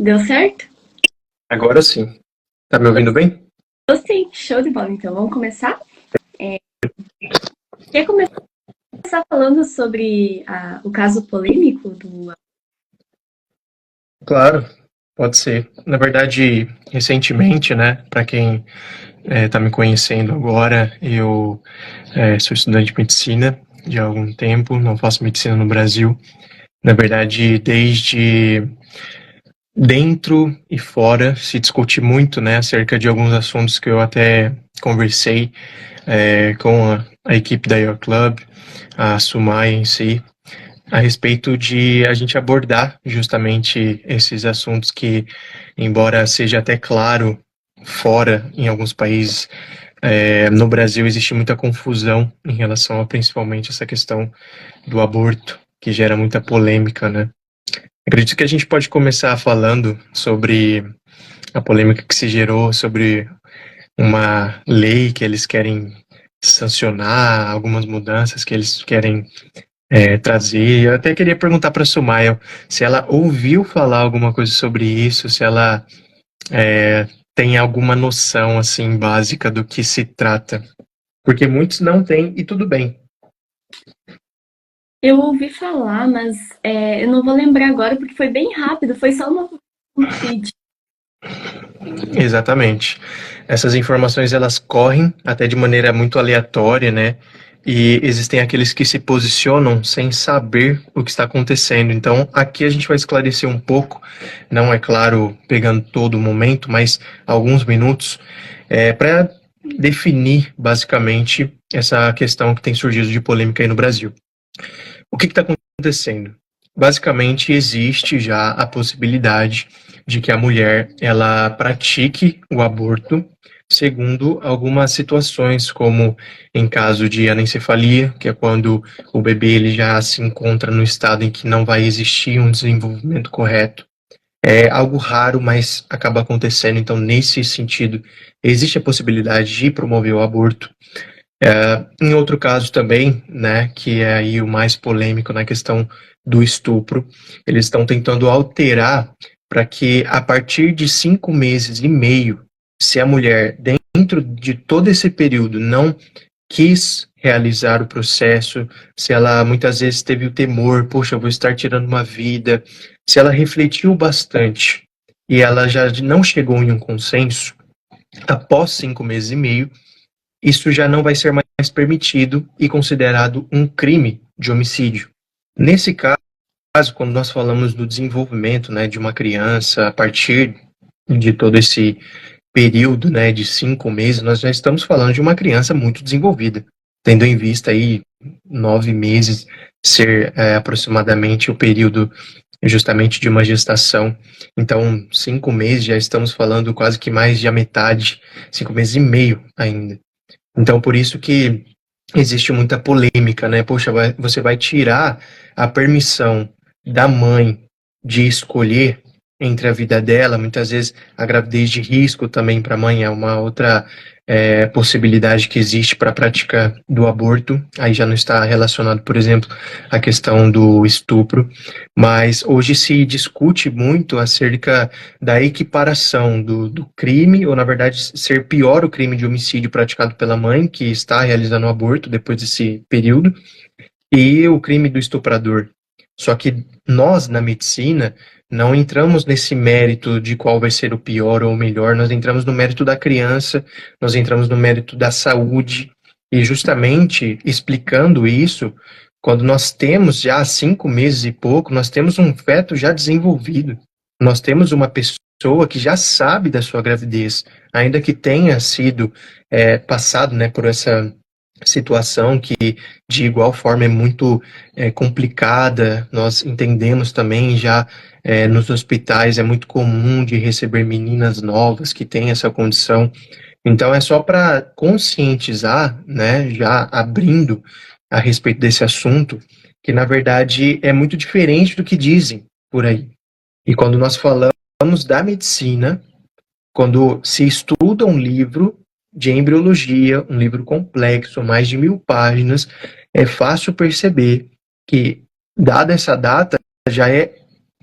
Deu certo? Agora sim. Tá me ouvindo bem? Eu sim, show de bola. Então, vamos começar? Quer começar falando sobre o caso polêmico do. Claro, pode ser. Na verdade, recentemente, né, para quem tá me conhecendo agora, eu sou estudante de medicina de há algum tempo, não faço medicina no Brasil. Na verdade, desde dentro e fora se discute muito, né, acerca de alguns assuntos que eu até conversei com a equipe da Your Club, a Sumai em si, a respeito de a gente abordar justamente esses assuntos que, embora seja até claro fora em alguns países, no Brasil existe muita confusão em relação a principalmente essa questão do aborto, que gera muita polêmica, né? Acredito que a gente pode começar falando sobre a polêmica que se gerou sobre uma lei que eles querem sancionar, algumas mudanças que eles querem trazer. Eu até queria perguntar para a Sumaia se ela ouviu falar alguma coisa sobre isso, se ela tem alguma noção assim básica do que se trata. Porque muitos não têm e tudo bem. Eu ouvi falar, mas eu não vou lembrar agora porque foi bem rápido, foi só uma no feed. Exatamente. Essas informações elas correm até de maneira muito aleatória, né? E existem aqueles que se posicionam sem saber o que está acontecendo. Então, aqui a gente vai esclarecer um pouco, não é claro pegando todo o momento, mas alguns minutos, para definir basicamente essa questão que tem surgido de polêmica aí no Brasil. O que está acontecendo? Basicamente, existe já a possibilidade de que a mulher ela pratique o aborto segundo algumas situações, como em caso de anencefalia, que é quando o bebê ele já se encontra no estado em que não vai existir um desenvolvimento correto. É algo raro, mas acaba acontecendo. Então, nesse sentido, existe a possibilidade de promover o aborto. Em outro caso também, né, que é aí o mais polêmico na questão do estupro, eles estão tentando alterar para que a partir de 5 meses e meio, se a mulher dentro de todo esse período não quis realizar o processo, se ela muitas vezes teve o temor, poxa, eu vou estar tirando uma vida, se ela refletiu bastante e ela já não chegou em um consenso, após 5 meses e meio, isso já não vai ser mais permitido e considerado um crime de homicídio. Nesse caso, quando nós falamos do desenvolvimento, né, de uma criança a partir de todo esse período, né, de 5 meses, nós já estamos falando de uma criança muito desenvolvida, tendo em vista aí 9 meses ser aproximadamente o período justamente de uma gestação. Então, 5 meses já estamos falando quase que mais de a metade, 5 meses e meio ainda. Então, por isso que existe muita polêmica, né? Poxa, você vai tirar a permissão da mãe de escolher entre a vida dela. Muitas vezes a gravidez de risco também para a mãe é uma outra possibilidade que existe para a prática do aborto. Aí já não está relacionado, por exemplo, à questão do estupro. Mas hoje se discute muito acerca da equiparação do crime, ou na verdade ser pior o crime de homicídio praticado pela mãe que está realizando o aborto depois desse período, e o crime do estuprador. Só que nós, na medicina, não entramos nesse mérito de qual vai ser o pior ou o melhor, nós entramos no mérito da criança, nós entramos no mérito da saúde, e justamente explicando isso, quando nós temos já 5 meses e pouco, nós temos um feto já desenvolvido, nós temos uma pessoa que já sabe da sua gravidez, ainda que tenha sido passado, né, por essa situação que de igual forma é muito complicada. Nós entendemos também já nos hospitais é muito comum de receber meninas novas que têm essa condição. Então é só para conscientizar, né, já abrindo a respeito desse assunto, que na verdade é muito diferente do que dizem por aí. E quando nós falamos da medicina, quando se estuda um livro de embriologia, um livro complexo, mais de 1.000 páginas, é fácil perceber que, dada essa data, já é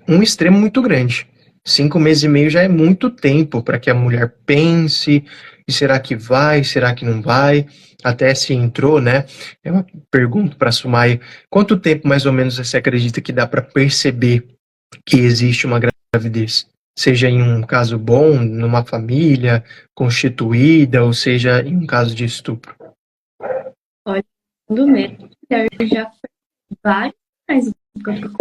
um extremo muito grande. 5 meses e meio já é muito tempo para que a mulher pense, e será que vai, será que não vai? Até se entrou, né? Eu pergunto para a Sumaya, quanto tempo mais ou menos você acredita que dá para perceber que existe uma gravidez? Seja em um caso bom, numa família constituída, ou seja, em um caso de estupro. Olha, do mesmo, eu já vários sinais do câncer.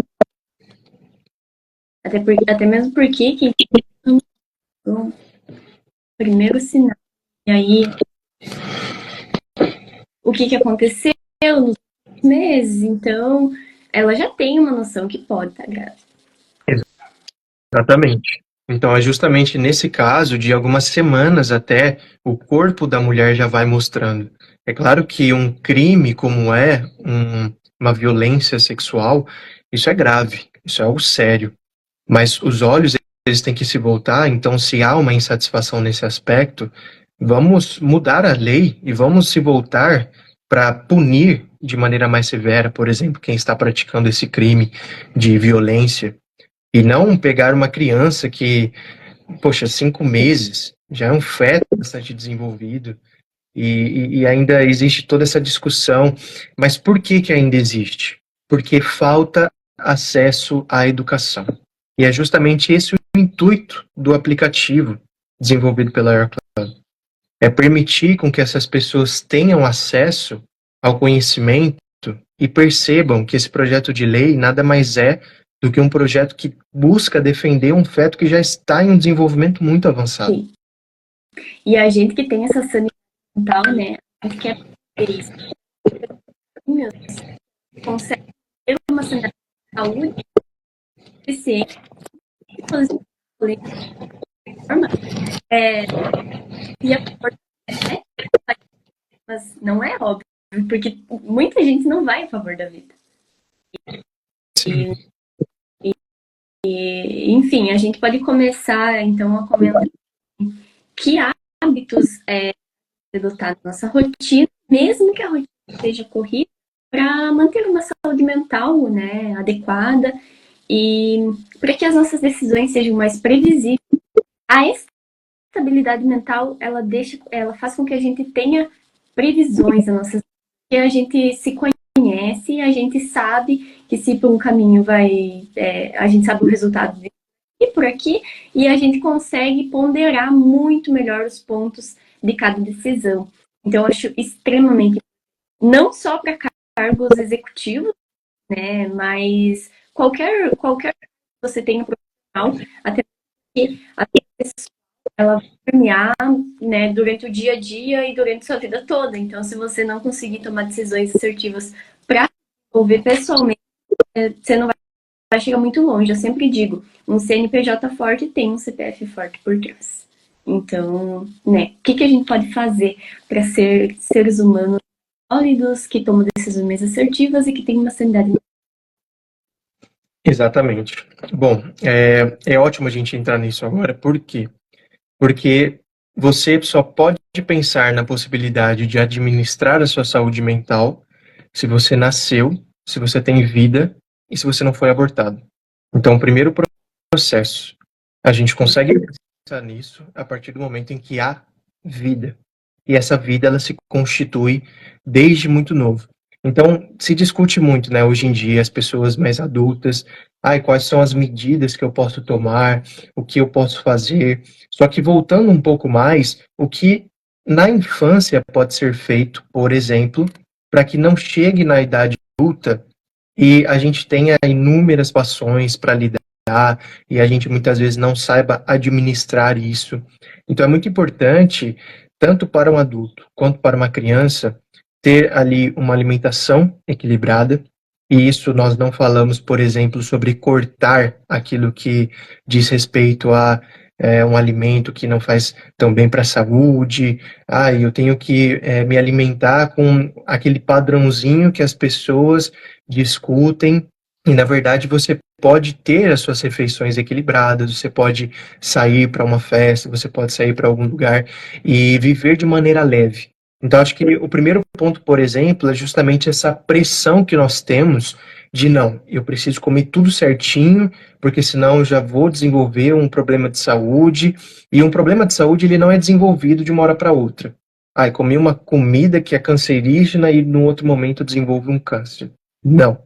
Até mesmo porque quem tem o primeiro sinal. E aí, o que aconteceu nos meses? Então, ela já tem uma noção que pode estar grávida. Exatamente. Então, é justamente nesse caso, de algumas semanas até, o corpo da mulher já vai mostrando. É claro que um crime como uma violência sexual, isso é grave, isso é algo sério. Mas os olhos, eles têm que se voltar, então se há uma insatisfação nesse aspecto, vamos mudar a lei e vamos se voltar para punir de maneira mais severa, por exemplo, quem está praticando esse crime de violência. E não pegar uma criança que, poxa, 5 meses, já é um feto bastante desenvolvido, e ainda existe toda essa discussão. Mas por que que ainda existe? Porque falta acesso à educação. E é justamente esse o intuito do aplicativo desenvolvido pela Aircloud. É permitir com que essas pessoas tenham acesso ao conhecimento e percebam que esse projeto de lei nada mais é do que um projeto que busca defender um feto que já está em um desenvolvimento muito avançado. Sim. E a gente que tem essa sanidade mental, né, a gente quer ter isso. Consegue ter uma sanidade de saúde suficiente para e a mas não é óbvio, porque muita gente não vai a favor da vida. Enfim, a gente pode começar, então, a comentar que hábitos adotar na nossa rotina, mesmo que a rotina seja corrida, para manter uma saúde mental, né, adequada e para que as nossas decisões sejam mais previsíveis. A estabilidade mental, ela faz com que a gente tenha previsões nas nossas, que a gente se conhece, a gente sabe que se por um caminho a gente sabe o resultado e por aqui, e a gente consegue ponderar muito melhor os pontos de cada decisão. Então, eu acho extremamente, não só para cargos executivos, né, mas qualquer que você tenha profissional, até porque a pessoa, ela vai permear, né, durante o dia a dia e durante a sua vida toda. Então, se você não conseguir tomar decisões assertivas para desenvolver pessoalmente, você não vai chegar muito longe. Eu sempre digo, um CNPJ forte tem um CPF forte por trás. Então, né, o que a gente pode fazer para ser seres humanos sólidos, que tomam decisões assertivas e que têm uma sanidade? Exatamente. Bom, é ótimo a gente entrar nisso agora, por quê? Porque você só pode pensar na possibilidade de administrar a sua saúde mental se você nasceu, se você tem vida e se você não foi abortado. Então, o primeiro processo, a gente consegue pensar nisso a partir do momento em que há vida. E essa vida, ela se constitui desde muito novo. Então, se discute muito, né, hoje em dia, as pessoas mais adultas, quais são as medidas que eu posso tomar, o que eu posso fazer. Só que voltando um pouco mais, o que na infância pode ser feito, por exemplo, para que não chegue na idade adulta e a gente tenha inúmeras situações para lidar e a gente muitas vezes não saiba administrar isso. Então é muito importante, tanto para um adulto quanto para uma criança, ter ali uma alimentação equilibrada. E isso nós não falamos, por exemplo, sobre cortar aquilo que diz respeito a um alimento que não faz tão bem para a saúde. Eu tenho que me alimentar com aquele padrãozinho que as pessoas discutem. E, na verdade, você pode ter as suas refeições equilibradas, você pode sair para uma festa, você pode sair para algum lugar e viver de maneira leve. Então, acho que o primeiro ponto, por exemplo, é justamente essa pressão que nós temos de não, eu preciso comer tudo certinho, porque senão eu já vou desenvolver um problema de saúde, e um problema de saúde ele não é desenvolvido de uma hora para outra. Ah, eu comi uma comida que é cancerígena e no outro momento eu desenvolvo um câncer. Não.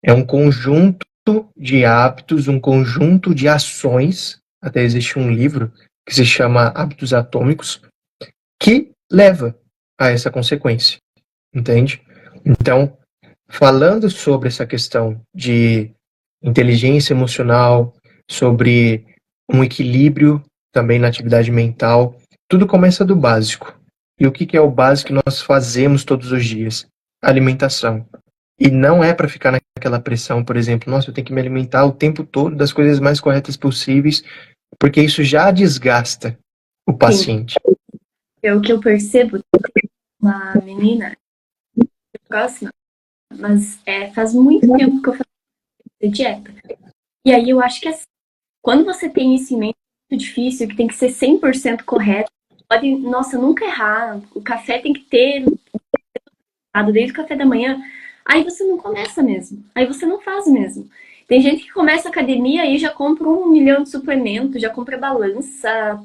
É um conjunto de hábitos, um conjunto de ações, até existe um livro que se chama Hábitos Atômicos, que leva a essa consequência, entende? Então, falando sobre essa questão de inteligência emocional, sobre um equilíbrio também na atividade mental, tudo começa do básico. E o que é o básico que nós fazemos todos os dias? Alimentação. E não é para ficar naquela pressão, por exemplo, nossa, eu tenho que me alimentar o tempo todo das coisas mais corretas possíveis, porque isso já desgasta o paciente. É o que eu percebo, uma menina próxima, mas faz muito tempo que eu faço dieta. E aí eu acho que assim, quando você tem esse mente muito difícil, que tem que ser 100% correto, pode, nossa, nunca errar, o café tem que ter desde o café da manhã, aí você não começa mesmo, aí você não faz mesmo. Tem gente que começa a academia e já compra 1 milhão de suplementos, já compra balança,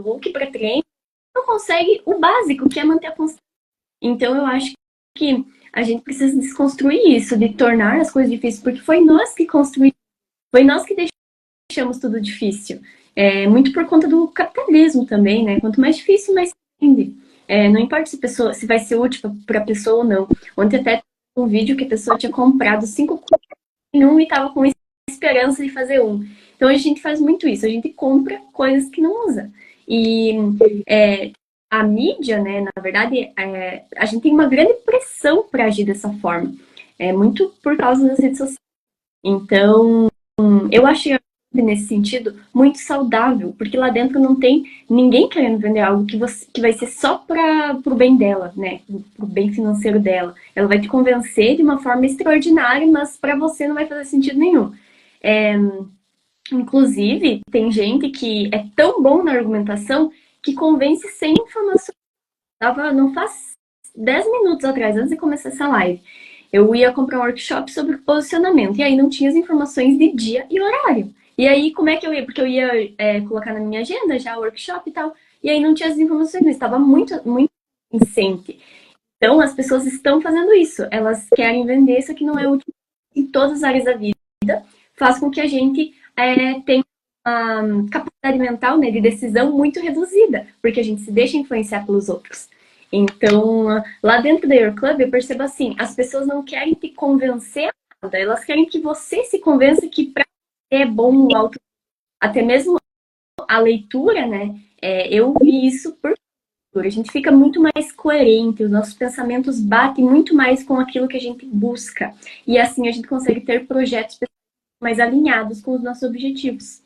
look para treino, não consegue o básico, que é manter a constância. Então eu acho que a gente precisa desconstruir isso, de tornar as coisas difíceis, porque foi nós que construímos, foi nós que deixamos tudo difícil. Muito por conta do capitalismo também, né? Quanto mais difícil, mais rende. Não importa se vai ser útil para a pessoa ou não. Ontem até um vídeo que a pessoa tinha comprado 5 cursos em um e estava com esperança de fazer um. Então a gente faz muito isso, a gente compra coisas que não usa. E a mídia, né, na verdade, a gente tem uma grande pressão para agir dessa forma. Muito por causa das redes sociais. Então, eu achei nesse sentido muito saudável, porque lá dentro não tem ninguém querendo vender algo que vai ser só para o bem dela, né? Para o bem financeiro dela. Ela vai te convencer de uma forma extraordinária, mas para você não vai fazer sentido nenhum. Inclusive, tem gente que é tão bom na argumentação que convence sem informação. Não faz 10 minutos atrás, antes de começar essa live, eu ia comprar um workshop sobre posicionamento, e aí não tinha as informações de dia e horário. E aí, como é que eu ia? Porque eu ia colocar na minha agenda já o workshop e tal, e aí não tinha as informações, estava muito, muito incente. Então, as pessoas estão fazendo isso, elas querem vender isso que não é útil em todas as áreas da vida, faz com que a gente tenha uma capacidade mental, né, de decisão muito reduzida, porque a gente se deixa influenciar pelos outros. Então, lá dentro da Your Club, eu percebo assim, as pessoas não querem te convencer a nada, elas querem que você se convença que para você é bom o auto, até mesmo a leitura, né? Eu vi isso por leitura. A gente fica muito mais coerente, os nossos pensamentos batem muito mais com aquilo que a gente busca. E assim a gente consegue ter projetos mais alinhados com os nossos objetivos.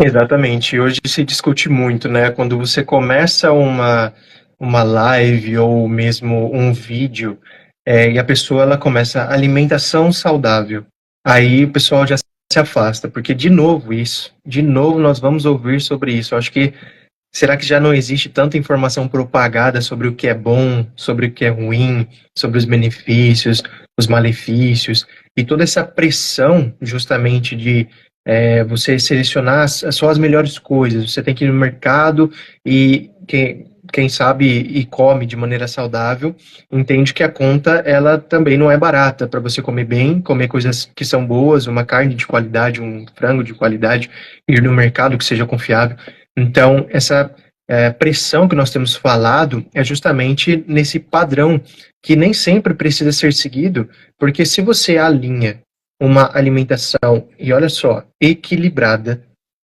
Exatamente. Hoje se discute muito, né? Quando você começa uma live ou mesmo um vídeo e a pessoa ela começa alimentação saudável, aí o pessoal já se afasta, porque de novo nós vamos ouvir sobre isso. Eu acho que será que já não existe tanta informação propagada sobre o que é bom, sobre o que é ruim, sobre os benefícios, os malefícios e toda essa pressão justamente de você selecionar só as melhores coisas. Você tem que ir no mercado e quem sabe e come de maneira saudável, entende que a conta ela também não é barata para você comer bem, comer coisas que são boas, uma carne de qualidade, um frango de qualidade, ir no mercado que seja confiável. Então, essa pressão que nós temos falado é justamente nesse padrão que nem sempre precisa ser seguido, porque se você alinha uma alimentação, e olha só, equilibrada,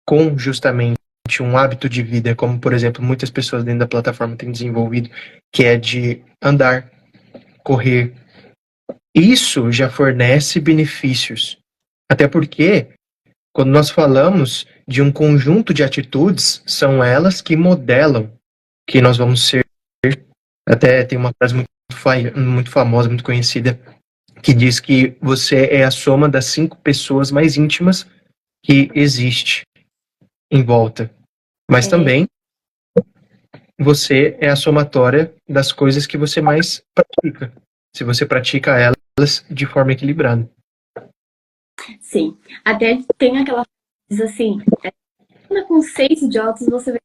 com justamente um hábito de vida, como, por exemplo, muitas pessoas dentro da plataforma têm desenvolvido, que é de andar, correr. Isso já fornece benefícios. Até porque, quando nós falamos de um conjunto de atitudes, são elas que modelam que nós vamos ser. Até tem uma frase muito famosa, muito conhecida, que diz que você é a soma das 5 pessoas mais íntimas que existe em volta. Mas também você é a somatória das coisas que você mais pratica. Se você pratica elas, de forma equilibrada. Sim. Até tem aquela coisa assim, com 6 idiotas você vai.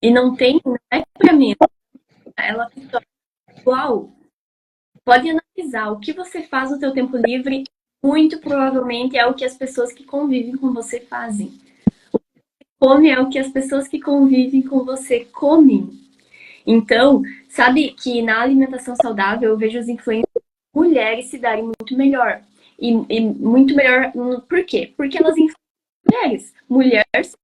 E não tem, não é pra mim. Ela fica, uau, pode analisar o que você faz no seu tempo livre, muito provavelmente é o que as pessoas que convivem com você fazem. O que você come é o que as pessoas que convivem com você comem. Então, sabe que na alimentação saudável eu vejo as influências mulheres se darem muito melhor. E muito melhor, por quê? Porque elas influenciam mulheres. Mulher se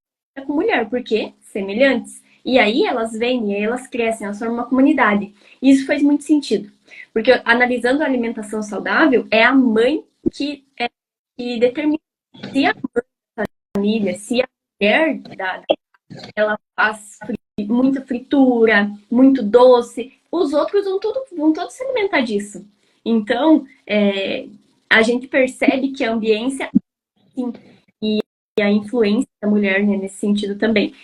com mulher, por quê? Semelhantes. E aí elas vêm, e aí elas crescem, elas formam uma comunidade. E isso faz muito sentido. Porque analisando a alimentação saudável, é a mãe que determina se a mãe da família, se a mulher ela faz muita fritura, muito doce, os outros vão todos se alimentar disso. Então, a gente percebe que a ambiência sim, e a influência da mulher, né, nesse sentido também.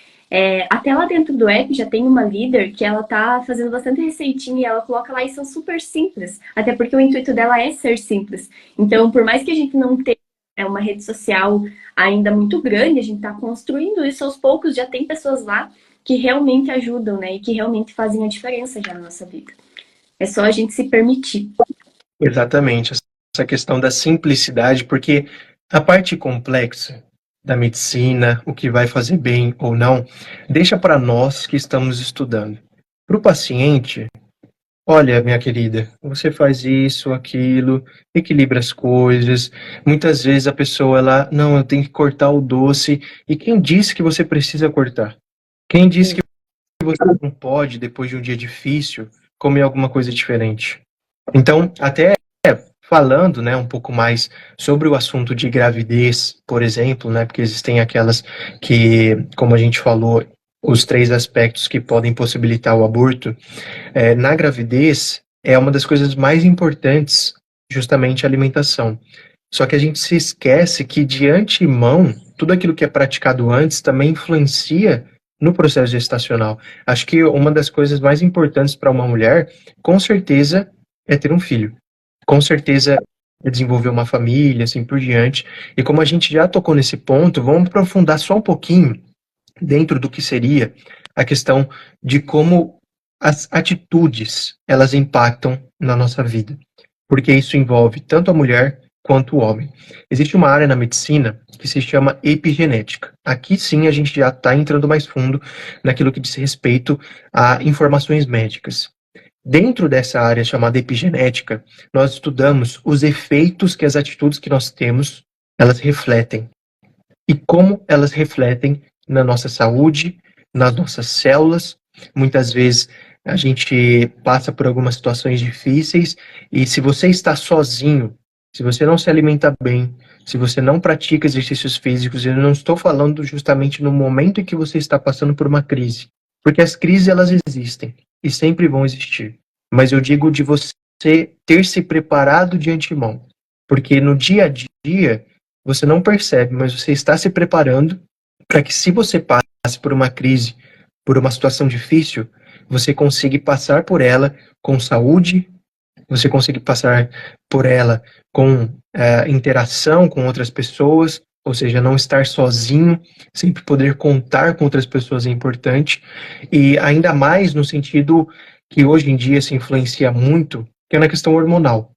Até lá dentro do app já tem uma líder que ela tá fazendo bastante receitinha e ela coloca lá e são super simples. Até porque o intuito dela é ser simples. Então, por mais que a gente não tenha uma rede social ainda muito grande, a gente tá construindo isso aos poucos, já tem pessoas lá que realmente ajudam, né? E que realmente fazem a diferença já na nossa vida. É só a gente se permitir. Exatamente, essa questão da simplicidade, porque a parte complexa da medicina, o que vai fazer bem ou não, deixa para nós que estamos estudando. Para o paciente, olha, minha querida, você faz isso, aquilo, equilibra as coisas. Muitas vezes a pessoa, não, eu tenho que cortar o doce. E quem disse que você precisa cortar? Quem disse que você não pode, depois de um dia difícil, comer alguma coisa diferente? Então, até falando, né, um pouco mais sobre o assunto de gravidez, por exemplo, né, porque existem aquelas que, como a gente falou, os 3 aspectos que podem possibilitar o aborto, na gravidez é uma das coisas mais importantes, justamente a alimentação. Só que a gente se esquece que, de antemão, tudo aquilo que é praticado antes também influencia no processo gestacional. Acho que uma das coisas mais importantes para uma mulher, com certeza, é ter um filho. Com certeza é desenvolver uma família, assim por diante. E como a gente já tocou nesse ponto, vamos aprofundar só um pouquinho dentro do que seria a questão de como as atitudes elas impactam na nossa vida. Porque isso envolve tanto a mulher quanto o homem. Existe uma área na medicina que se chama epigenética. Aqui sim a gente já está entrando mais fundo naquilo que diz respeito a informações médicas. Dentro dessa área chamada epigenética, nós estudamos os efeitos que as atitudes que nós temos, elas refletem. E como elas refletem na nossa saúde, nas nossas células. Muitas vezes a gente passa por algumas situações difíceis e se você está sozinho, se você não se alimenta bem, se você não pratica exercícios físicos, eu não estou falando justamente no momento em que você está passando por uma crise, porque as crises elas existem e sempre vão existir. Mas eu digo de você ter se preparado de antemão, porque no dia a dia você não percebe, mas você está se preparando para que, se você passe por uma crise, por uma situação difícil, você consiga passar por ela com saúde, você consiga passar por ela com interação com outras pessoas, ou seja, não estar sozinho, sempre poder contar com outras pessoas é importante, e ainda mais no sentido que hoje em dia se influencia muito, que é na questão hormonal.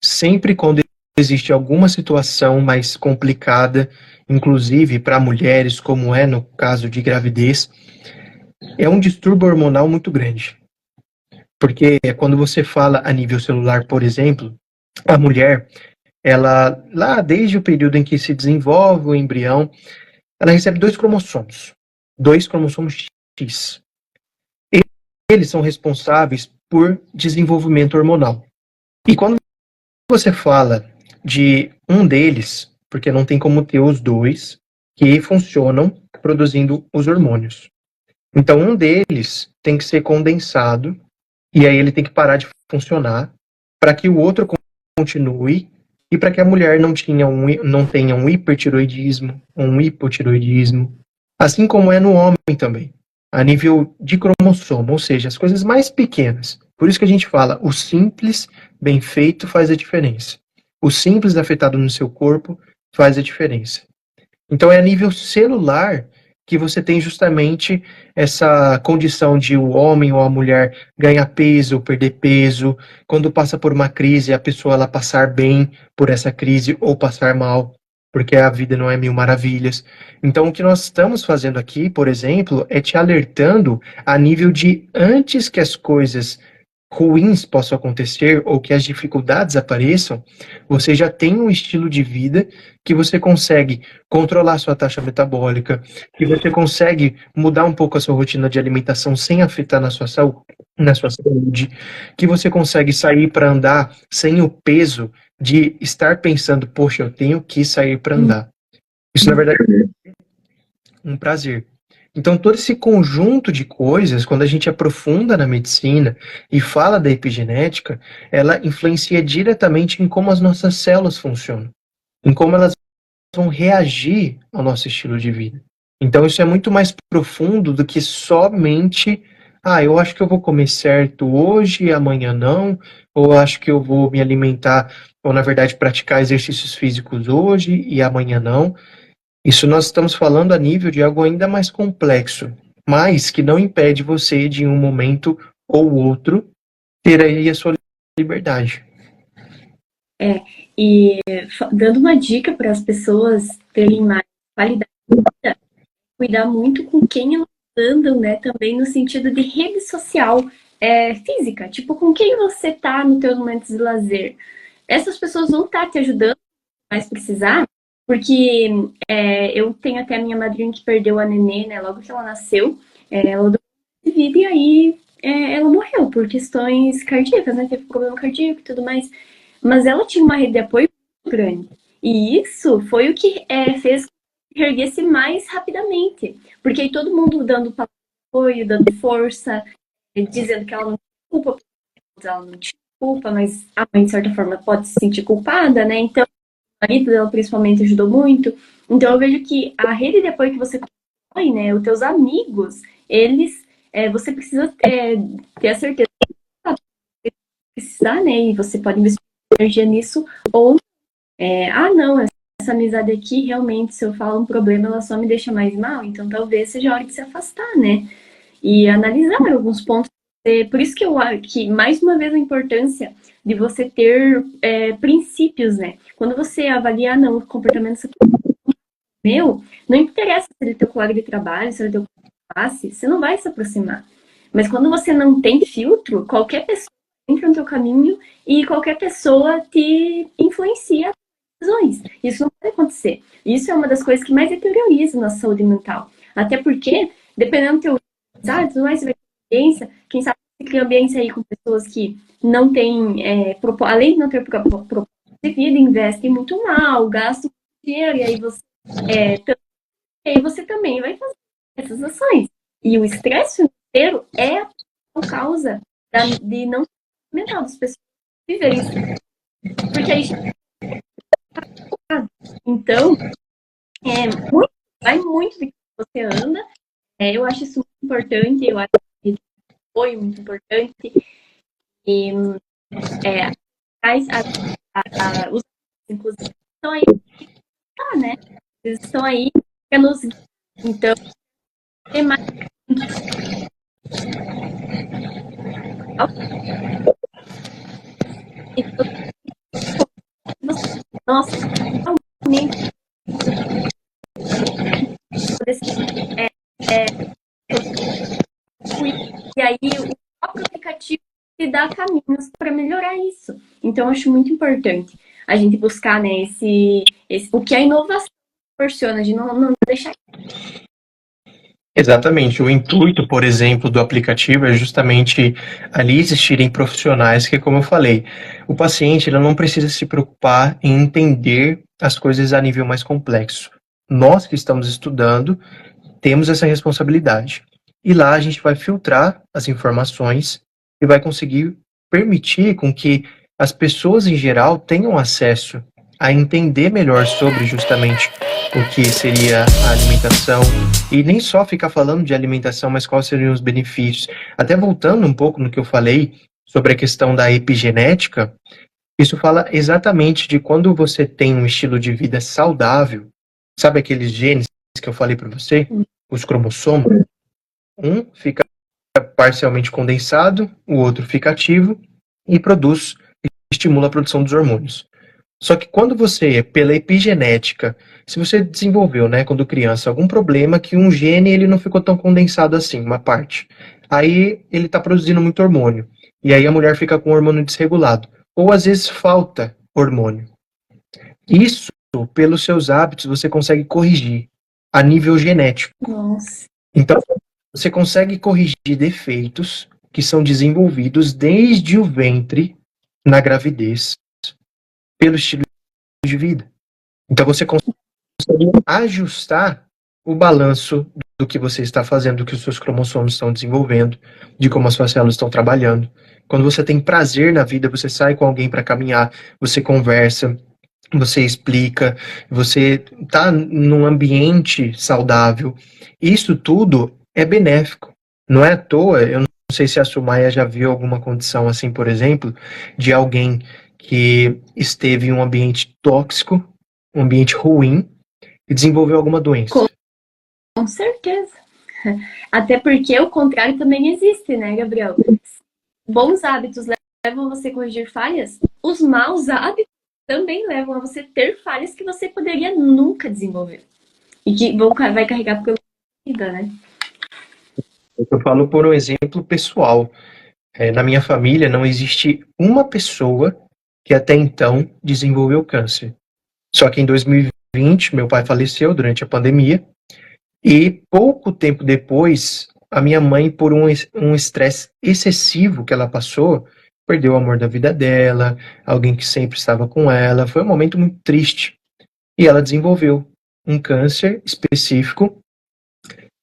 Sempre quando existe alguma situação mais complicada, inclusive para mulheres, como é no caso de gravidez, é um distúrbio hormonal muito grande. Porque quando você fala a nível celular, por exemplo, a mulher, ela, lá desde o período em que se desenvolve o embrião, ela recebe 2 cromossomos X. Eles são responsáveis por desenvolvimento hormonal. E quando você fala de um deles, porque não tem como ter os 2 que funcionam produzindo os hormônios. Então, um deles tem que ser condensado e aí ele tem que parar de funcionar para que o outro continue e para que a mulher não tenha um hipertiroidismo, um hipotiroidismo, assim como é no homem também, a nível de cromossomo, ou seja, as coisas mais pequenas. Por isso que a gente fala, o simples, bem feito, faz a diferença. O simples afetado no seu corpo faz a diferença. Então é a nível celular que você tem justamente essa condição de o homem ou a mulher ganhar peso ou perder peso, quando passa por uma crise, a pessoa ela passar bem por essa crise ou passar mal, porque a vida não é mil maravilhas. Então o que nós estamos fazendo aqui, por exemplo, é te alertando a nível de antes que as coisas ruins possam acontecer ou que as dificuldades apareçam, você já tem um estilo de vida que você consegue controlar sua taxa metabólica, que você consegue mudar um pouco a sua rotina de alimentação sem afetar na sua saúde, que você consegue sair para andar sem o peso de estar pensando, poxa, eu tenho que sair para andar. Isso, na verdade, é um prazer. Então, todo esse conjunto de coisas, quando a gente aprofunda na medicina e fala da epigenética, ela influencia diretamente em como as nossas células funcionam, em como elas vão reagir ao nosso estilo de vida. Então, isso é muito mais profundo do que somente, eu acho que eu vou comer certo hoje e amanhã não, ou eu acho que eu vou me alimentar, ou na verdade praticar exercícios físicos hoje e amanhã não. Isso nós estamos falando a nível de algo ainda mais complexo, mas que não impede você de, em um momento ou outro, ter aí a sua liberdade. E dando uma dica para as pessoas terem mais qualidade de vida, cuidar muito com quem elas andam, né? Também no sentido de rede social física, tipo, com quem você tá no teu momento de lazer. Essas pessoas vão estar te ajudando mais precisar, porque eu tenho até a minha madrinha que perdeu a nenê, né? Logo que ela nasceu, ela deu vida e aí ela morreu por questões cardíacas, né? Teve problema cardíaco e tudo mais. Mas ela tinha uma rede de apoio muito grande. E isso foi o que fez que erguesse mais rapidamente. Porque aí todo mundo dando apoio, dando força, dizendo que ela não tinha culpa, ela não tinha culpa, mas a mãe, de certa forma, pode se sentir culpada, né? Então, o marido dela principalmente ajudou muito. Então, eu vejo que a rede de apoio que você constrói, né? Os teus amigos, eles, você precisa ter a certeza que precisar, né? E você pode investir energia nisso, ou não, essa amizade aqui, realmente, se eu falo um problema, ela só me deixa mais mal, então talvez seja a hora de se afastar, né? E analisar alguns pontos. Por isso que eu acho que, mais uma vez, a importância de você ter princípios, né? Quando você avalia, não, o comportamento meu, não interessa se ele é teu colega de trabalho, se ele é teu classe, você não vai se aproximar. Mas quando você não tem filtro, qualquer pessoa entra no teu caminho e qualquer pessoa te influencia as decisões. Isso não pode acontecer. Isso é uma das coisas que mais deterioriza a nossa saúde mental. Até porque, dependendo do teu tu vai ver ambiência, quem sabe você cria ambiência aí com pessoas que não têm, além de não ter propósito de vida, investem muito mal, gastam dinheiro, e aí você também vai fazer essas ações. E o estresse financeiro é a causa de não mental das pessoas viverem isso. Porque aí então vai muito do que você anda. Eu acho isso muito importante, eu acho que foi muito importante. E os inclusive estão aí, né? Eles estão aí para nos. Então, tem mais. Nossa, realmente. E aí, o próprio aplicativo te dá caminhos para melhorar isso. Então, eu acho muito importante a gente buscar, né, o que a inovação proporciona, de não deixar. Exatamente. O intuito, por exemplo, do aplicativo é justamente ali existirem profissionais que, como eu falei, o paciente ele não precisa se preocupar em entender as coisas a nível mais complexo. Nós que estamos estudando temos essa responsabilidade. E lá a gente vai filtrar as informações e vai conseguir permitir com que as pessoas em geral tenham acesso a entender melhor sobre justamente o que seria a alimentação e nem só ficar falando de alimentação, mas quais seriam os benefícios. Até voltando um pouco no que eu falei sobre a questão da epigenética, isso fala exatamente de quando você tem um estilo de vida saudável, sabe aqueles genes que eu falei para você, os cromossomos, um fica parcialmente condensado, o outro fica ativo e estimula a produção dos hormônios. Só que quando você, pela epigenética, se você desenvolveu, né, quando criança, algum problema que um gene ele não ficou tão condensado assim, uma parte, aí ele está produzindo muito hormônio, e aí a mulher fica com o hormônio desregulado, ou às vezes falta hormônio. Isso, pelos seus hábitos, você consegue corrigir a nível genético. Nossa. Então, você consegue corrigir defeitos que são desenvolvidos desde o ventre, na gravidez, pelo estilo de vida. Então, você consegue ajustar o balanço do que você está fazendo, do que os seus cromossomos estão desenvolvendo, de como as suas células estão trabalhando. Quando você tem prazer na vida, você sai com alguém para caminhar, você conversa, você explica, você está num ambiente saudável. Isso tudo é benéfico. Não é à toa, eu não sei se a Sumaya já viu alguma condição assim, por exemplo, de alguém que esteve em um ambiente tóxico, um ambiente ruim, e desenvolveu alguma doença. Com certeza. Até porque o contrário também existe, né, Gabriel? Bons hábitos levam você a corrigir falhas, os maus hábitos também levam a você ter falhas que você poderia nunca desenvolver. E que vai carregar pela vida, né? Eu falo por um exemplo pessoal. Na minha família não existe uma pessoa que até então desenvolveu câncer. Só que em 2020, meu pai faleceu durante a pandemia, e pouco tempo depois, a minha mãe, por um estresse excessivo que ela passou, perdeu o amor da vida dela, alguém que sempre estava com ela. Foi um momento muito triste. E ela desenvolveu um câncer específico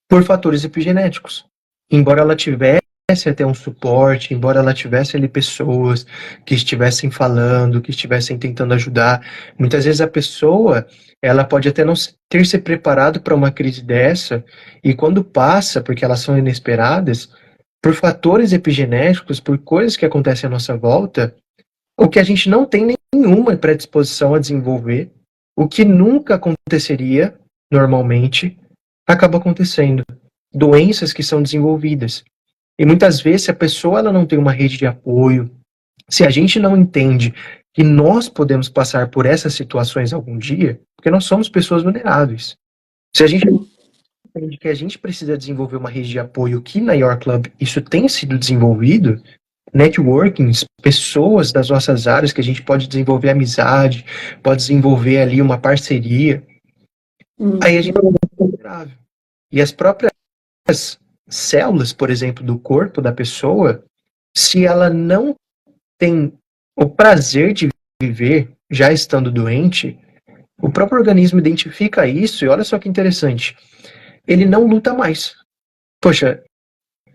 por fatores epigenéticos. Embora ela tivesse até um suporte, embora ela tivesse ali pessoas que estivessem falando, que estivessem tentando ajudar, muitas vezes a pessoa, ela pode até não ter se preparado para uma crise dessa, e quando passa, porque elas são inesperadas, por fatores epigenéticos, por coisas que acontecem à nossa volta, o que a gente não tem nenhuma predisposição a desenvolver, o que nunca aconteceria normalmente, acaba acontecendo. Doenças que são desenvolvidas. E muitas vezes, se a pessoa ela não tem uma rede de apoio, se a gente não entende que nós podemos passar por essas situações algum dia, porque nós somos pessoas vulneráveis. Se a gente não entende que a gente precisa desenvolver uma rede de apoio, que na Your Club isso tem sido desenvolvido, networkings, pessoas das nossas áreas que a gente pode desenvolver amizade, pode desenvolver ali uma parceria, aí a gente é vulnerável. E as próprias células, por exemplo, do corpo da pessoa, se ela não tem o prazer de viver já estando doente, o próprio organismo identifica isso e olha só que interessante, ele não luta mais. Poxa,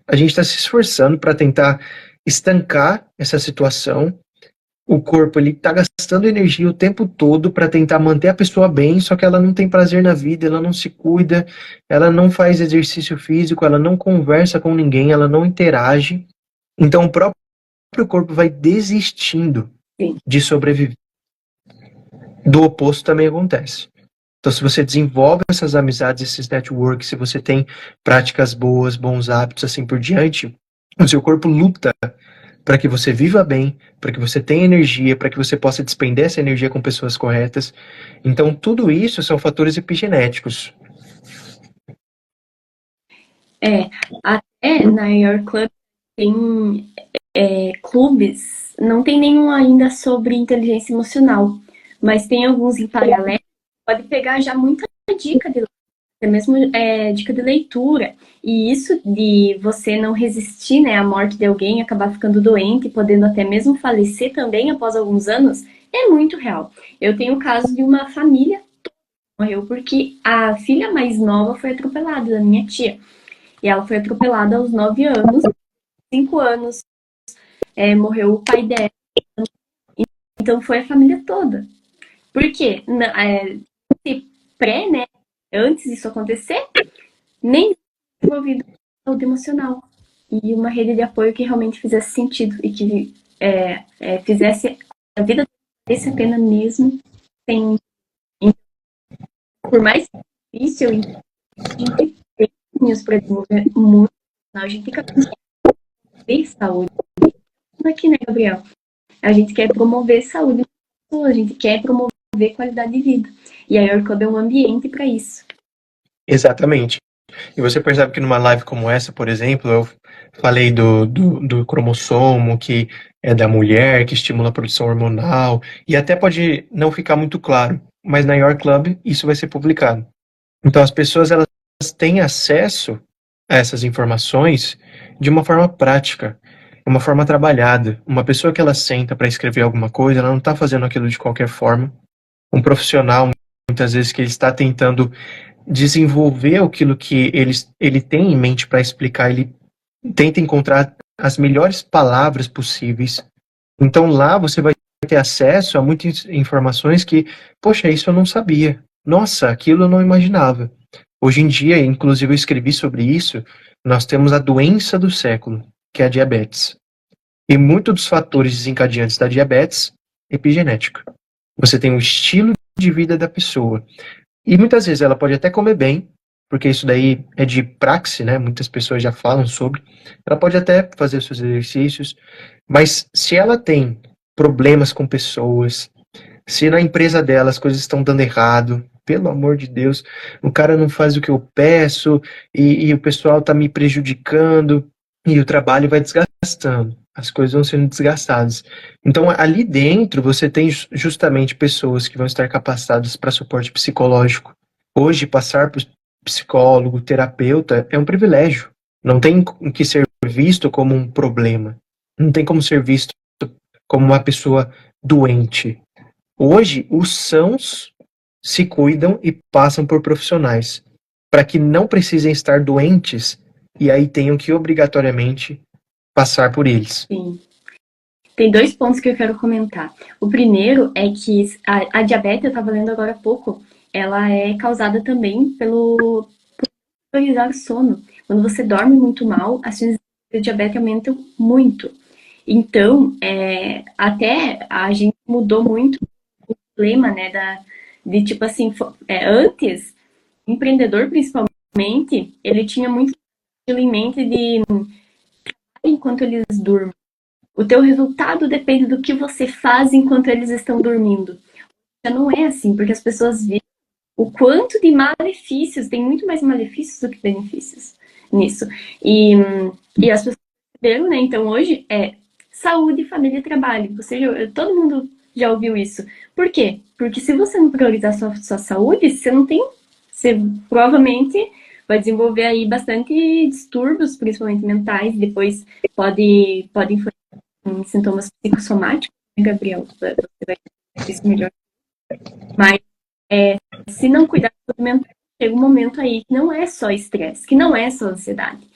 a gente está se esforçando para tentar estancar essa situação. O corpo ele está gastando energia o tempo todo para tentar manter a pessoa bem, só que ela não tem prazer na vida, ela não se cuida, ela não faz exercício físico, ela não conversa com ninguém, ela não interage. Então o próprio corpo vai desistindo de sobreviver. Do oposto também acontece. Então, se você desenvolve essas amizades, esses networks, se você tem práticas boas, bons hábitos, assim por diante, o seu corpo luta para que você viva bem, para que você tenha energia, para que você possa despender essa energia com pessoas corretas. Então, tudo isso são fatores epigenéticos. Até na Your Club tem clubes, não tem nenhum ainda sobre inteligência emocional, mas tem alguns em paralelo, pode pegar já muita dica de até mesmo dica de leitura. E isso de você não resistir, né, à morte de alguém, acabar ficando doente, podendo até mesmo falecer também após alguns anos, é muito real. Eu tenho o caso de uma família que morreu porque a filha mais nova foi atropelada, da minha tia. E ela foi atropelada aos 9 anos, 5 anos, morreu o pai dela. Então foi a família toda. Por quê? Pré, né? Antes disso acontecer, nem desenvolvido saúde emocional. e uma rede de apoio que realmente fizesse sentido e que fizesse a vida valesse a pena mesmo sem. Por mais difícil, a gente tem caminhos para desenvolver muito, a gente tem caminhos para promover saúde. Aqui, né, Gabriel? A gente quer promover saúde, a gente quer promover qualidade de vida. E a Your Club é um ambiente para isso. Exatamente. E você percebe que numa live como essa, por exemplo, eu falei do cromossomo, que é da mulher, que estimula a produção hormonal, e até pode não ficar muito claro, mas na Your Club isso vai ser publicado. Então as pessoas elas têm acesso a essas informações de uma forma prática, uma forma trabalhada. Uma pessoa que ela senta para escrever alguma coisa, ela não está fazendo aquilo de qualquer forma. Um profissional, muitas vezes, que ele está tentando desenvolver aquilo que ele tem em mente para explicar, ele tenta encontrar as melhores palavras possíveis. Então lá você vai ter acesso a muitas informações que, poxa, isso eu não sabia. Nossa, aquilo eu não imaginava. Hoje em dia, inclusive eu escrevi sobre isso, nós temos a doença do século, que é a diabetes. E muitos dos fatores desencadeantes da diabetes, epigenética. Você tem o estilo de vida da pessoa. E muitas vezes ela pode até comer bem, porque isso daí é de praxe, né? Muitas pessoas já falam sobre. Ela pode até fazer os seus exercícios, mas se ela tem problemas com pessoas, se na empresa dela as coisas estão dando errado, pelo amor de Deus, o cara não faz o que eu peço e o pessoal tá me prejudicando e o trabalho vai desgastando. As coisas vão sendo desgastadas. Então, ali dentro, você tem justamente pessoas que vão estar capacitadas para suporte psicológico. Hoje, passar por psicólogo, terapeuta, é um privilégio. Não tem que ser visto como um problema. Não tem como ser visto como uma pessoa doente. Hoje, os sãos se cuidam e passam por profissionais, para que não precisem estar doentes e aí tenham que obrigatoriamente passar por eles. Sim. Tem 2 pontos que eu quero comentar. O primeiro é que a diabetes, eu estava lendo agora há pouco, ela é causada também por priorizar o sono. Quando você dorme muito mal, as chances de diabetes aumentam muito. Então, até a gente mudou muito o problema, né, de tipo assim, antes, o empreendedor principalmente, ele tinha muito aquilo em mente de enquanto eles dormem. O teu resultado depende do que você faz enquanto eles estão dormindo. Já não é assim, porque as pessoas veem o quanto de malefícios, tem muito mais malefícios do que benefícios nisso. E as pessoas perceberam, né? Então hoje é saúde, família e trabalho. Todo mundo já ouviu isso. Por quê? Porque se você não priorizar sua saúde, você provavelmente vai desenvolver aí bastante distúrbios, principalmente mentais, depois pode influenciar em sintomas psicossomáticos, né, Gabriel? Você vai ver isso melhor. Mas se não cuidar da saúde mental, chega um momento aí que não é só estresse, que não é só ansiedade.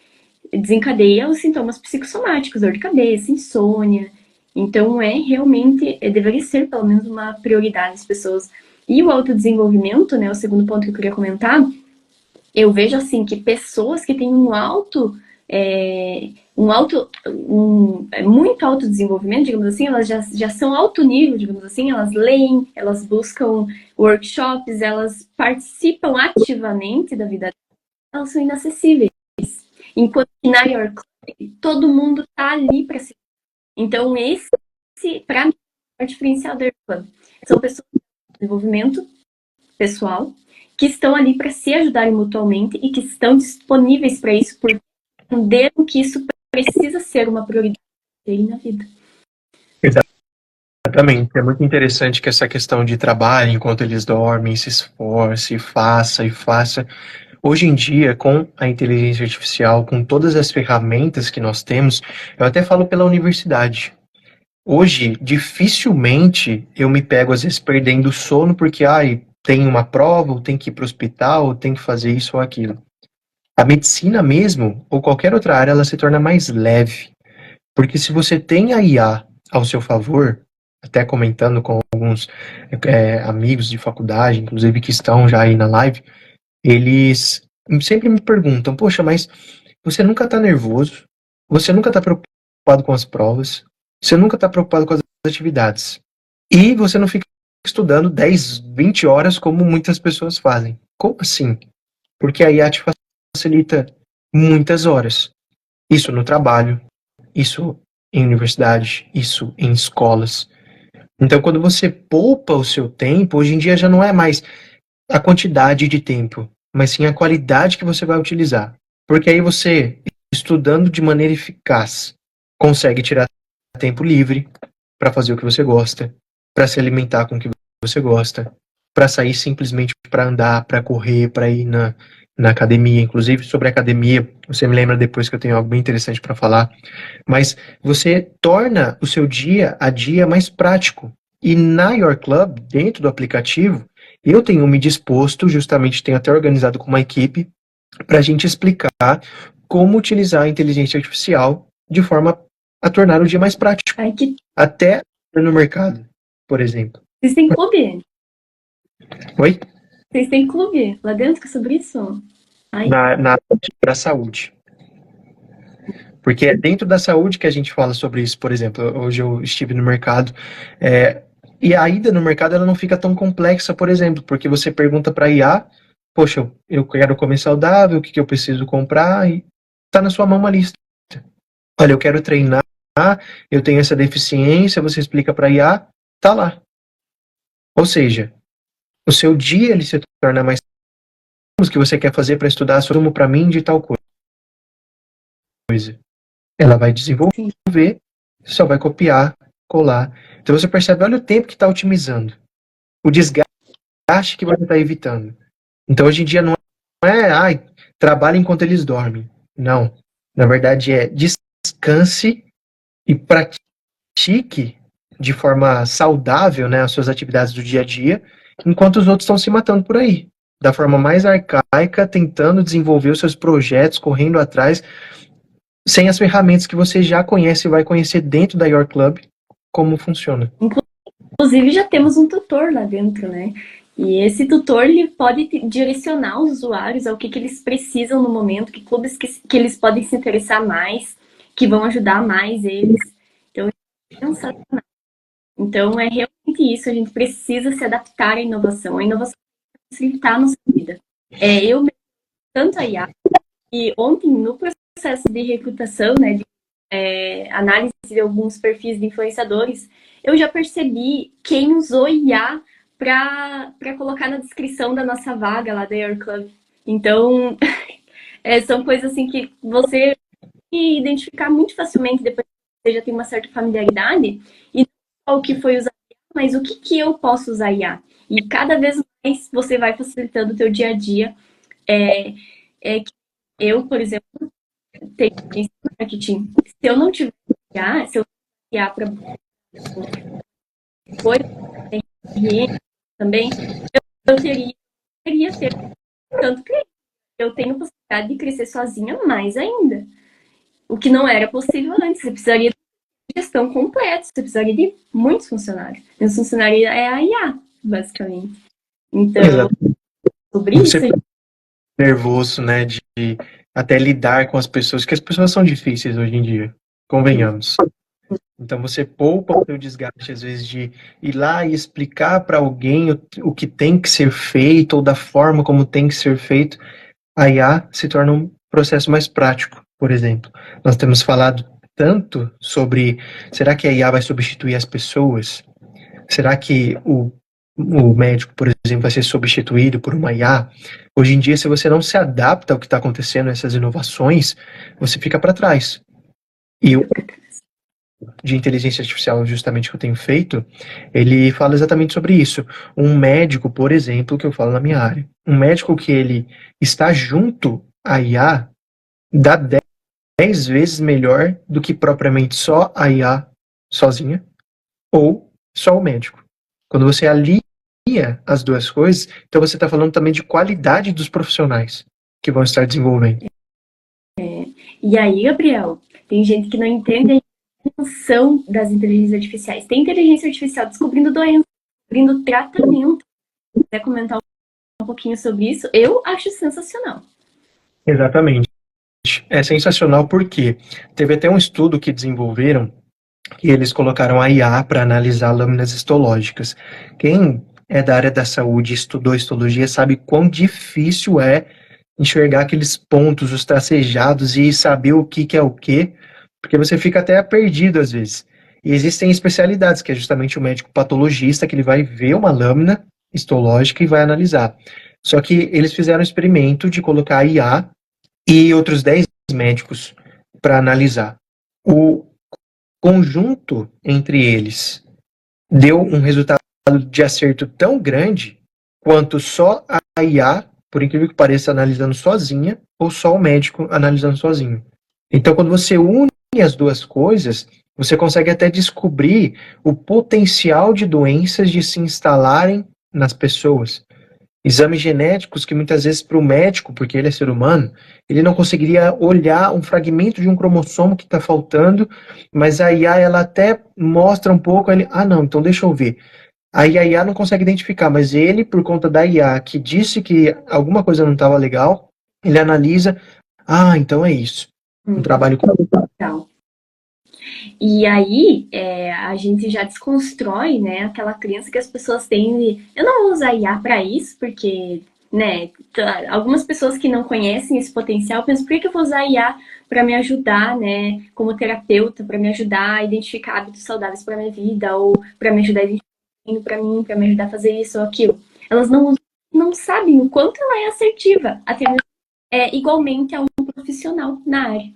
Desencadeia os sintomas psicossomáticos, dor de cabeça, insônia. Então, realmente, deveria ser pelo menos uma prioridade das pessoas. E o autodesenvolvimento, né, o segundo ponto que eu queria comentar, eu vejo assim que pessoas que têm muito autodesenvolvimento, digamos assim, elas já são alto nível, digamos assim, elas leem, elas buscam workshops, elas participam ativamente da vida delas, elas são inacessíveis. Enquanto que na Your Club, todo mundo tá ali para se. Então, para mim, é o diferencial da Your Club. São pessoas de desenvolvimento pessoal que estão ali para se ajudarem mutuamente e que estão disponíveis para isso, porque entenderam que isso precisa ser uma prioridade na vida. Exatamente. É muito interessante que essa questão de trabalho enquanto eles dormem, se esforce, faça e faça. Hoje em dia, com a inteligência artificial, com todas as ferramentas que nós temos, eu até falo pela universidade. Hoje, dificilmente eu me pego, às vezes, perdendo o sono porque, tem uma prova, ou tem que ir para o hospital, ou tem que fazer isso ou aquilo. A medicina mesmo, ou qualquer outra área, ela se torna mais leve. Porque se você tem a IA ao seu favor, até comentando com alguns amigos de faculdade, inclusive que estão já aí na live, eles sempre me perguntam, poxa, mas você nunca tá nervoso, você nunca está preocupado com as provas, você nunca está preocupado com as atividades. E você não fica estudando 10, 20 horas como muitas pessoas fazem. Como assim? Porque a IA te facilita muitas horas. Isso no trabalho, isso em universidade, isso em escolas. Então, quando você poupa o seu tempo, hoje em dia já não é mais a quantidade de tempo, mas sim a qualidade que você vai utilizar. Porque aí você, estudando de maneira eficaz, consegue tirar tempo livre para fazer o que você gosta, para se alimentar com o que você gosta, para sair simplesmente para andar, para correr, para ir na academia. Inclusive, sobre a academia, você me lembra depois que eu tenho algo bem interessante para falar. Mas você torna o seu dia a dia mais prático. E na Your Club, dentro do aplicativo, eu tenho me disposto, justamente tenho até organizado com uma equipe, para a gente explicar como utilizar a inteligência artificial de forma a tornar o dia mais prático. Ai, que... Até no mercado, por exemplo. Vocês têm clube? Oi? Vocês têm clube lá dentro sobre isso? Ai. Para a saúde. Porque é dentro da saúde que a gente fala sobre isso. Por exemplo, hoje eu estive no mercado, e a ida no mercado ela não fica tão complexa, por exemplo, porque você pergunta para a IA, poxa, eu quero comer saudável, o que eu preciso comprar, e está na sua mão uma lista. Olha, eu quero treinar, eu tenho essa deficiência, você explica para a IA, tá lá. Ou seja, o seu dia ele se torna mais o que você quer fazer para estudar, assumo para mim de tal coisa. Ela vai desenvolver, só vai copiar, colar. Então você percebe, olha o tempo que está otimizando, o desgaste que você está evitando. Então hoje em dia não é, trabalhe enquanto eles dormem. Não. Na verdade é descanse e pratique de forma saudável, né, as suas atividades do dia a dia, enquanto os outros estão se matando por aí. Da forma mais arcaica, tentando desenvolver os seus projetos, correndo atrás, sem as ferramentas que você já conhece e vai conhecer dentro da Your Club, como funciona. Inclusive, já temos um tutor lá dentro, né? E esse tutor ele pode direcionar os usuários ao que eles precisam no momento, que clubes que eles podem se interessar mais, que vão ajudar mais eles. Então, é sensacional. Então, é realmente isso, a gente precisa se adaptar à inovação. A inovação facilitar a nossa vida. Eu, tanto a IA, e ontem, no processo de recrutação, né, de análise de alguns perfis de influenciadores, eu já percebi quem usou IA para colocar na descrição da nossa vaga lá da Your Club. Então, são coisas assim que você identificar muito facilmente depois que você já tem uma certa familiaridade, e não só o que foi usado, mas o que eu posso usar IA. E cada vez mais você vai facilitando o teu dia a dia. Eu, por exemplo, tenho marketing. Se eu não tiver IA, se eu IA para também, eu teria ter tanto cliente. Eu tenho possibilidade de crescer sozinha mais ainda. O que não era possível antes. Você precisaria de gestão completa, você precisaria de muitos funcionários. E os funcionários é a IA, basicamente. Então, sobre isso... Você nervoso, né, de até lidar com as pessoas, que as pessoas são difíceis hoje em dia, convenhamos. Então você poupa o seu desgaste, às vezes, de ir lá e explicar para alguém o que tem que ser feito, ou da forma como tem que ser feito. A IA se torna um processo mais prático, por exemplo. Nós temos falado tanto sobre, será que a IA vai substituir as pessoas? Será que o médico, por exemplo, vai ser substituído por uma IA? Hoje em dia, se você não se adapta ao que está acontecendo, essas inovações, você fica para trás. E o de inteligência artificial, justamente que eu tenho feito, ele fala exatamente sobre isso. Um médico, por exemplo, que eu falo na minha área, um médico que ele está junto à IA, dá 10 vezes melhor do que propriamente só a IA sozinha, ou só o médico. Quando você alia as duas coisas, então você está falando também de qualidade dos profissionais que vão estar desenvolvendo. E aí, Gabriel, tem gente que não entende a função das inteligências artificiais. Tem inteligência artificial descobrindo doença, descobrindo tratamento. Se quiser comentar um pouquinho sobre isso, eu acho sensacional. Exatamente. É sensacional porque teve até um estudo que desenvolveram e eles colocaram a IA para analisar lâminas histológicas. Quem é da área da saúde e estudou histologia sabe quão difícil é enxergar aqueles pontos, os tracejados e saber o que é o que, porque você fica até perdido às vezes. E existem especialidades, que é justamente o médico patologista, que ele vai ver uma lâmina histológica e vai analisar. Só que eles fizeram um experimento de colocar a IA e outros 10 médicos para analisar. O conjunto entre eles deu um resultado de acerto tão grande quanto só a IA, por incrível que pareça, analisando sozinha, ou só o médico analisando sozinho. Então, quando você une as duas coisas, você consegue até descobrir o potencial de doenças de se instalarem nas pessoas. Exames genéticos que muitas vezes para o médico, porque ele é ser humano, ele não conseguiria olhar um fragmento de um cromossomo que está faltando, mas a IA ela até mostra um pouco, ele, não, então deixa eu ver. Aí a IA não consegue identificar, mas ele, por conta da IA que disse que alguma coisa não estava legal, ele analisa, então é isso. Um trabalho com... Legal. E aí, a gente já desconstrói, né, aquela crença que as pessoas têm de, eu não vou usar IA para isso, porque, né, algumas pessoas que não conhecem esse potencial pensam, por que eu vou usar IA para me ajudar, né, como terapeuta, para me ajudar a identificar hábitos saudáveis para minha vida, ou para me ajudar a identificar para me ajudar a fazer isso ou aquilo. Elas não sabem o quanto ela é assertiva, até mesmo, igualmente a um profissional na área.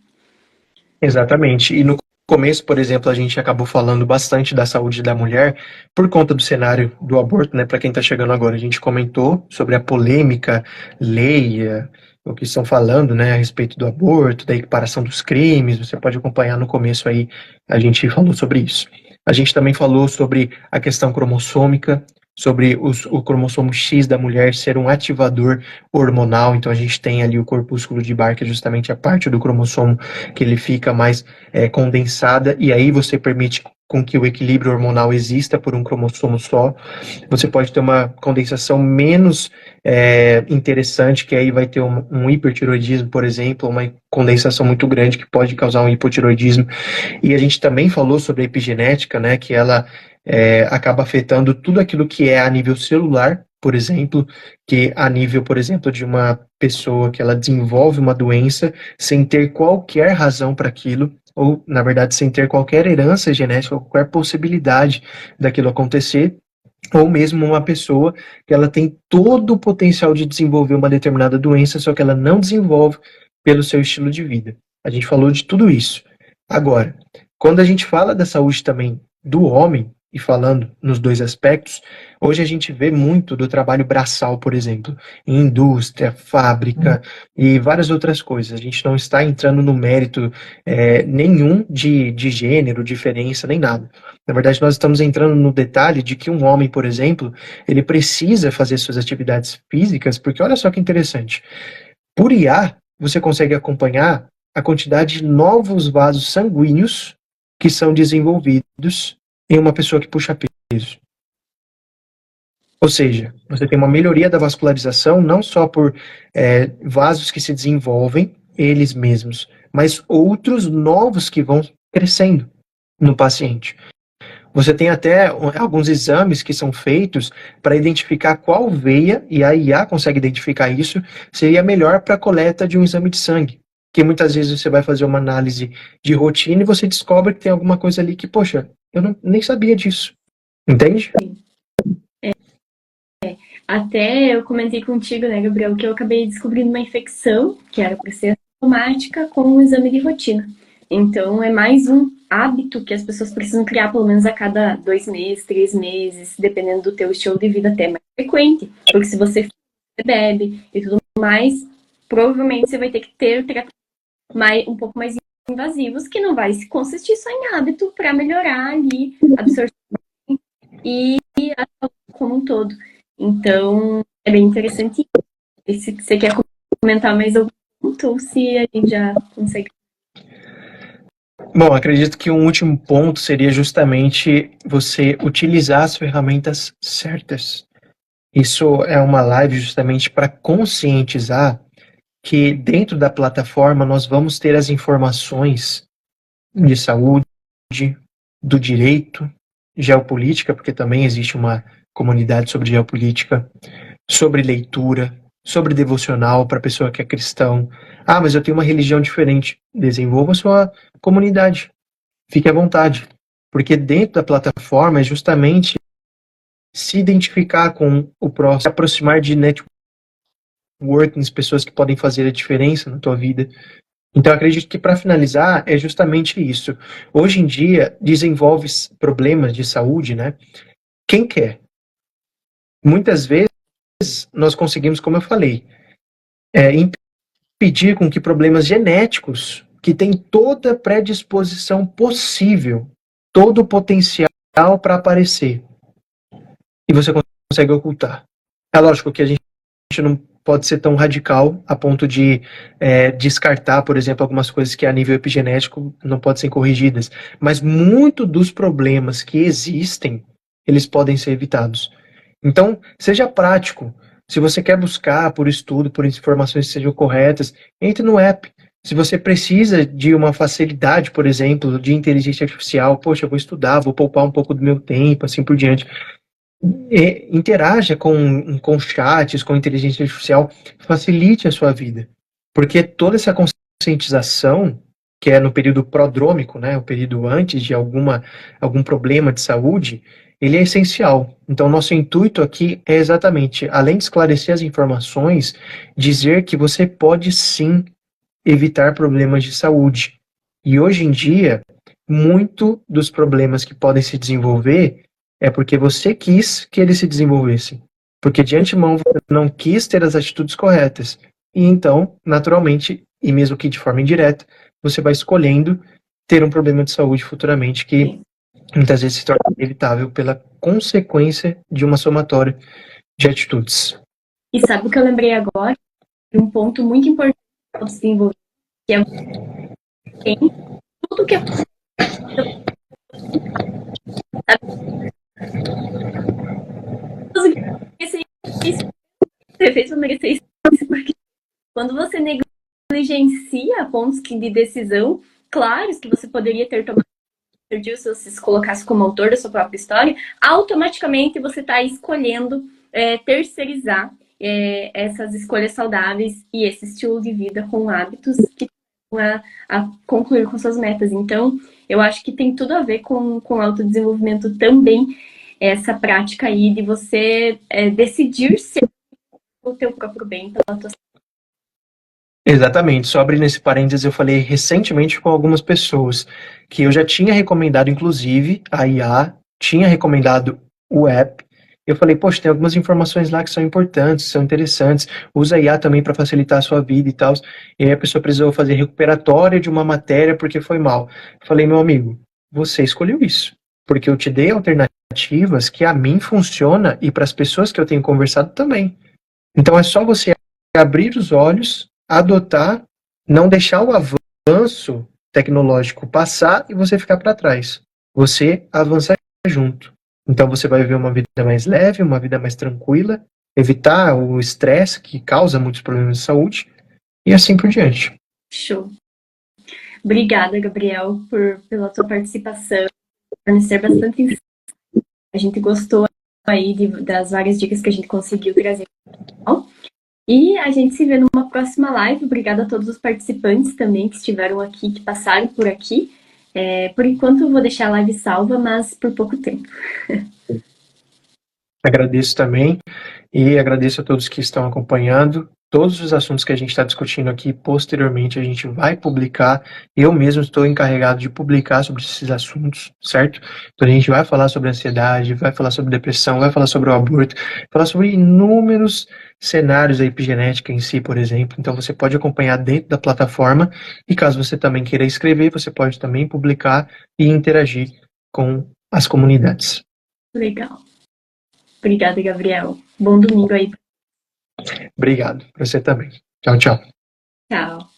Exatamente. E no começo, por exemplo, a gente acabou falando bastante da saúde da mulher por conta do cenário do aborto, né? Para quem está chegando agora, a gente comentou sobre a polêmica lei, o que estão falando, né, a respeito do aborto, da equiparação dos crimes. Você pode acompanhar no começo aí, a gente falou sobre isso. A gente também falou sobre a questão cromossômica, sobre o cromossomo X da mulher ser um ativador hormonal. Então a gente tem ali o corpúsculo de Barr, que é justamente a parte do cromossomo que ele fica mais condensada, e aí você permite com que o equilíbrio hormonal exista por um cromossomo só. Você pode ter uma condensação menos interessante, que aí vai ter um hipertiroidismo, por exemplo, uma condensação muito grande que pode causar um hipotiroidismo. E a gente também falou sobre a epigenética, né, que ela acaba afetando tudo aquilo que é a nível celular, por exemplo, que a nível, por exemplo, de uma pessoa que ela desenvolve uma doença sem ter qualquer razão para aquilo, ou, na verdade, sem ter qualquer herança genética, qualquer possibilidade daquilo acontecer, ou mesmo uma pessoa que ela tem todo o potencial de desenvolver uma determinada doença, só que ela não desenvolve pelo seu estilo de vida. A gente falou de tudo isso. Agora, quando a gente fala da saúde também do homem, e falando nos dois aspectos, hoje a gente vê muito do trabalho braçal, por exemplo, em indústria, fábrica e várias outras coisas. A gente não está entrando no mérito nenhum de gênero, diferença, nem nada. Na verdade, nós estamos entrando no detalhe de que um homem, por exemplo, ele precisa fazer suas atividades físicas, porque olha só que interessante. Por IA, você consegue acompanhar a quantidade de novos vasos sanguíneos que são desenvolvidos em uma pessoa que puxa peso. Ou seja, você tem uma melhoria da vascularização, não só por vasos que se desenvolvem, eles mesmos, mas outros novos que vão crescendo no paciente. Você tem até alguns exames que são feitos para identificar qual veia, e a IA consegue identificar isso, seria melhor para a coleta de um exame de sangue. Que muitas vezes você vai fazer uma análise de rotina e você descobre que tem alguma coisa ali que, poxa, eu nem sabia disso. Entende? Até eu comentei contigo, né, Gabriel, que eu acabei descobrindo uma infecção, que era por ser assintomática, com um exame de rotina. Então, é mais um hábito que as pessoas precisam criar, pelo menos a cada 2 meses, 3 meses, dependendo do teu estilo de vida, até mais frequente. Porque se você bebe e tudo mais, provavelmente você vai ter que ter tratamentos um pouco mais invasivos, que não vai se consistir só em hábito para melhorar ali a absorção e a saúde como um todo. Então, é bem interessante. Se você quer comentar mais algum ponto, ou se a gente já consegue. Bom, acredito que um último ponto seria justamente você utilizar as ferramentas certas. Isso é uma live justamente para conscientizar que dentro da plataforma nós vamos ter as informações de saúde, do direito, geopolítica, porque também existe uma comunidade sobre geopolítica, sobre leitura, sobre devocional para pessoa que é cristão. Ah, mas eu tenho uma religião diferente. Desenvolva sua comunidade. Fique à vontade. Porque dentro da plataforma é justamente se identificar com o próximo, se aproximar de networking, pessoas que podem fazer a diferença na tua vida. Então, acredito que, para finalizar, é justamente isso. Hoje em dia, desenvolve problemas de saúde, né? Quem quer? Muitas vezes, nós conseguimos, como eu falei, impedir com que problemas genéticos, que têm toda a predisposição possível, todo o potencial para aparecer, e você consegue ocultar. É lógico que a gente não pode ser tão radical a ponto de descartar, por exemplo, algumas coisas que a nível epigenético não podem ser corrigidas. Mas muito dos problemas que existem, eles podem ser evitados. Então, seja prático. Se você quer buscar por estudo, por informações que sejam corretas, entre no app. Se você precisa de uma facilidade, por exemplo, de inteligência artificial, poxa, eu vou estudar, vou poupar um pouco do meu tempo, assim por diante. Interaja com chats, com inteligência artificial, facilite a sua vida. Porque toda essa conscientização, que é no período prodrômico, né, o período antes de algum problema de saúde, ele é essencial. Então, nosso intuito aqui é exatamente, além de esclarecer as informações, dizer que você pode sim evitar problemas de saúde. E hoje em dia, muito dos problemas que podem se desenvolver é porque você quis que eles se desenvolvessem. Porque de antemão você não quis ter as atitudes corretas. E então, naturalmente, e mesmo que de forma indireta, você vai escolhendo ter um problema de saúde futuramente que muitas vezes se torna inevitável pela consequência de uma somatória de atitudes. E sabe o que eu lembrei agora? De um ponto muito importante para desenvolver, que é tudo que é você fez para merecer isso, porque quando você negligencia pontos de decisão claros que você poderia ter tomado se você se colocasse como autor da sua própria história, automaticamente você está escolhendo terceirizar essas escolhas saudáveis e esse estilo de vida com hábitos que vão a concluir com suas metas. Então, eu acho que tem tudo a ver com autodesenvolvimento também, essa prática aí de você decidir ser o teu próprio bem pela tua. Exatamente, só abrindo esse parênteses, eu falei recentemente com algumas pessoas que eu já tinha recomendado, inclusive, a IA, tinha recomendado o app. Eu falei, poxa, tem algumas informações lá que são importantes, são interessantes, usa a IA também para facilitar a sua vida e tal. E aí a pessoa precisou fazer recuperatória de uma matéria porque foi mal. Eu falei, meu amigo, você escolheu isso, porque eu te dei alternativas que a mim funciona e para as pessoas que eu tenho conversado também. Então é só você abrir os olhos, adotar, não deixar o avanço tecnológico passar e você ficar para trás. Você avançar junto. Então você vai viver uma vida mais leve, uma vida mais tranquila, evitar o estresse que causa muitos problemas de saúde e assim por diante. Show. Obrigada, Gabriel, pela tua participação, por fornecer bastante insight. A gente gostou aí das várias dicas que a gente conseguiu trazer. E a gente se vê numa próxima live. Obrigada a todos os participantes também que estiveram aqui, que passaram por aqui. Por enquanto eu vou deixar a live salva, mas por pouco tempo. Agradeço também e agradeço a todos que estão acompanhando. Todos os assuntos que a gente está discutindo aqui, posteriormente a gente vai publicar. Eu mesmo estou encarregado de publicar sobre esses assuntos, certo? Então a gente vai falar sobre ansiedade, vai falar sobre depressão, vai falar sobre o aborto, falar sobre inúmeros cenários da epigenética em si, por exemplo. Então você pode acompanhar dentro da plataforma e caso você também queira escrever, você pode também publicar e interagir com as comunidades. Legal. Obrigada, Gabriel. Bom domingo aí. Obrigado. Pra você também. Tchau, tchau. Tchau.